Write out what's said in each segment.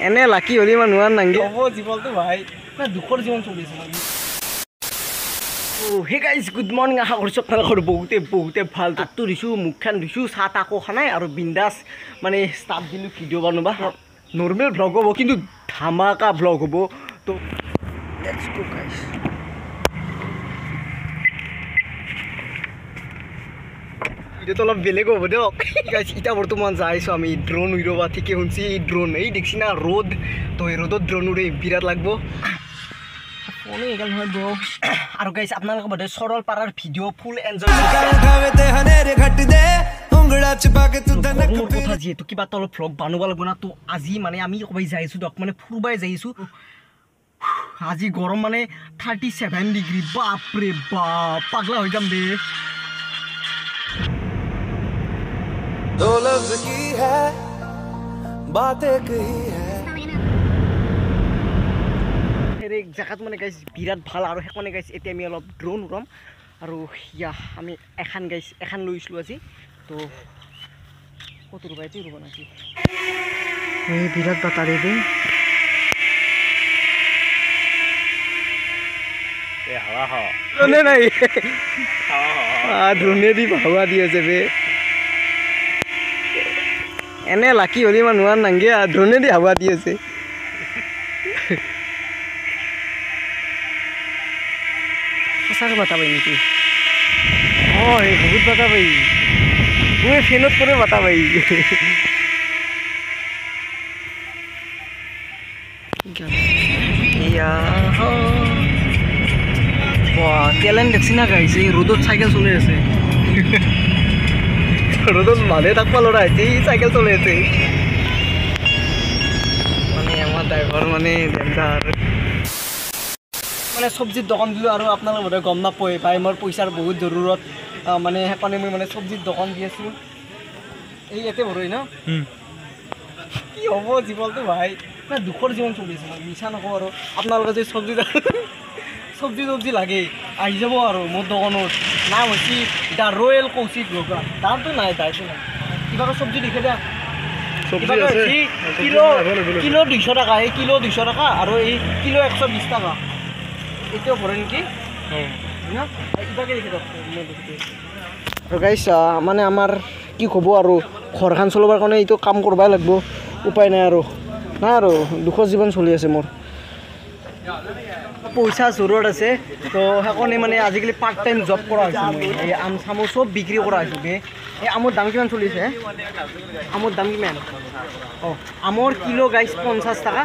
এনে লাকি হলি মানুহ নাংগে হ'ব জীৱনটো ভাই না দুখৰ জীৱন চলি আছে হে গাইজ গুড মৰ্নিং আশা কৰিছোঁ আপোনালোকৰ বহুতে ভাল তাততো দিছোঁ মুখখন দিছোঁ চাহ তাকো খানাই আৰু বিন্দাছ মানে ষ্টাৰ্ট দিলোঁ ভিডিঅ' বনাবা নৰ্মেল ভ্লগ হ'ব কিন্তু ধামাকা ভ্লগ হ'ব তো লেটছ গো গাইজ ভিডিঅ'টো অলপ বেলেগ হ'ব দিয়ক গাইজ এতিয়া বৰ্তমান যাই আছোঁ আমি ড্ৰোন উৰিবা ঠিকে শুনছি এই ড্ৰোন এই দেখছি না ৰ'দ তো এই ৰ'দত ড্ৰোন উৰি বিৰাট লাগব আৰু গাইছ আপোনালোকৰ বাবে সৰল পাৰাৰ ভিডিঅ' ফুল এনজয় কথা যিহেতু কিবা এটা অলপ ভ্লগ বনাব লাগিব না তো আজি মানে আমি ক'বাই যাই আছোঁ দিয়ক মানে ফুৰবাই যাই আছোঁ আজি গৰম মানে 37 ডিগ্ৰী বাপৰে বাপ পাগলা হৈ যাম দে दो लफ्ज की है बातें कही है এক জেগাত মানে গাইছ বিৰাট ভাল আৰু সেইকাৰণে গাইছ এতিয়া আমি অলপ ড্ৰোন উৰাম আৰু ইয়া আমি এখন লৈছিলোঁ আজি তো ক'ত ৰুবা এইটো ৰুবা নাকি এই বিৰাট বাতাৰে দে ড্ৰোনে নাই ড্ৰোনে দি হাৱা দি আছে বে এনে লাকি হলি মানুহ নাংগে ড্ৰোনে দি হাৱা দি আছে সঁচাকৈ বাতা পাই নেকি হয় বহুত বাতা পাই মই ফেনত করে বাতা পাই টেলেণ্ট দেখছি না গাইছে রোদত সাইকেল চলে আছে রোদত মানুহে থাকবা ল'ৰা হৈছে চাইকেল চলে আছে মানে আমাৰ ড্ৰাইভাৰ মানে ডেঞ্জাৰ মানে চব্জিৰ দোকান দিলোঁ আৰু আপোনালোকে বোধহয় গম নাপায় ভাই মোৰ পইচাৰ বহুত জৰুৰত মানে সেইকাৰণে মই মানে চব্জিৰ দোকান দি আছোঁ এই ইয়াতে ভৰই ন কি হ'ব জীৱনটো ভাই না দুখৰ জীৱন চলি আছে মিছা নকওঁ আৰু আপোনালোকে যদি চব্জি লাগে আহি যাব আৰু মোৰ দোকানত নাম হৈছে দ্য ৰয়েল কৌশিক গগা দামটো নাই দায়টো নাই কিবা চব্জি দেখে দিয়া কিলো 200 টাকা এই কিলো 200 টাকা আৰু এই কিলো 120 টাকা এতিয়াও ভৰে নেকি আৰু গাইছ মানে আমাৰ কি ক'ব আৰু ঘৰখন চলাবৰ কাৰণে এইটো কাম কৰিবই লাগিব উপায় নাই আৰু দুখৰ জীৱন চলি আছে মোৰ পইচা জৰুৰত আছে তো সেইকাৰণে মানে আজিকালি পাৰ্ট টাইম জব কৰা হৈছে মই এই আম চামো চব বিক্ৰী কৰা হৈছোঁ বে এই আমৰ দাম কিমান চলিছে আমৰ দাম কিমান অঁ আমৰ কিলো গাইছ 50 টাকা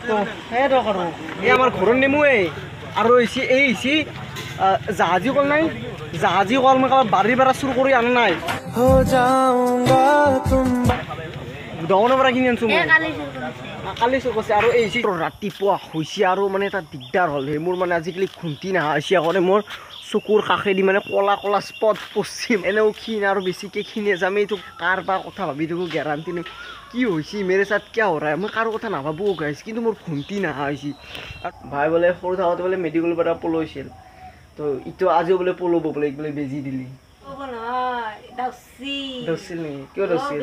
তো সেয়ে ধৰক আৰু এই আমাৰ ঘৰৰ নেমুৱে আৰু এই জাহাজী কল নাই জাহাজী কল মই বাৰীৰ পৰা চুৰ কৰি আনা নাই দোকানৰ পৰা কিনি আনিছোঁ মই কালি চুৰ কৰিছে আৰু এই ৰাতিপুৱা হৈছে আৰু মানে এটা দিগদাৰ হ'ল সেই মোৰ মানে আজিকালি খুন্তি নহা হৈছে আগতে মোৰ চকুৰ কাষেদি মানে কলা স্পট পশ্চিম এনেও ক্ষীণ আৰু বেছিকৈ ক্ষীণে যাম এইটো কাৰ বা কথা ভাবি থাকোঁ গেৰাণ্টি নাই কি হৈছে মেৰে চাত কিয় হৈ মই কাৰো কথা নাভাবোঁ গাইছ কিন্তু মোৰ খুন্তি নহা হৈছে ভাই বোলে সৰু থাকোঁতে বোলে মেডিকেলৰ পৰা পলো হৈছিল তো ইটো আজিও বোলে পলো বোলে বোলে বেজি দিলি নহয় দৌছিল নেকি কিয় দৌছিল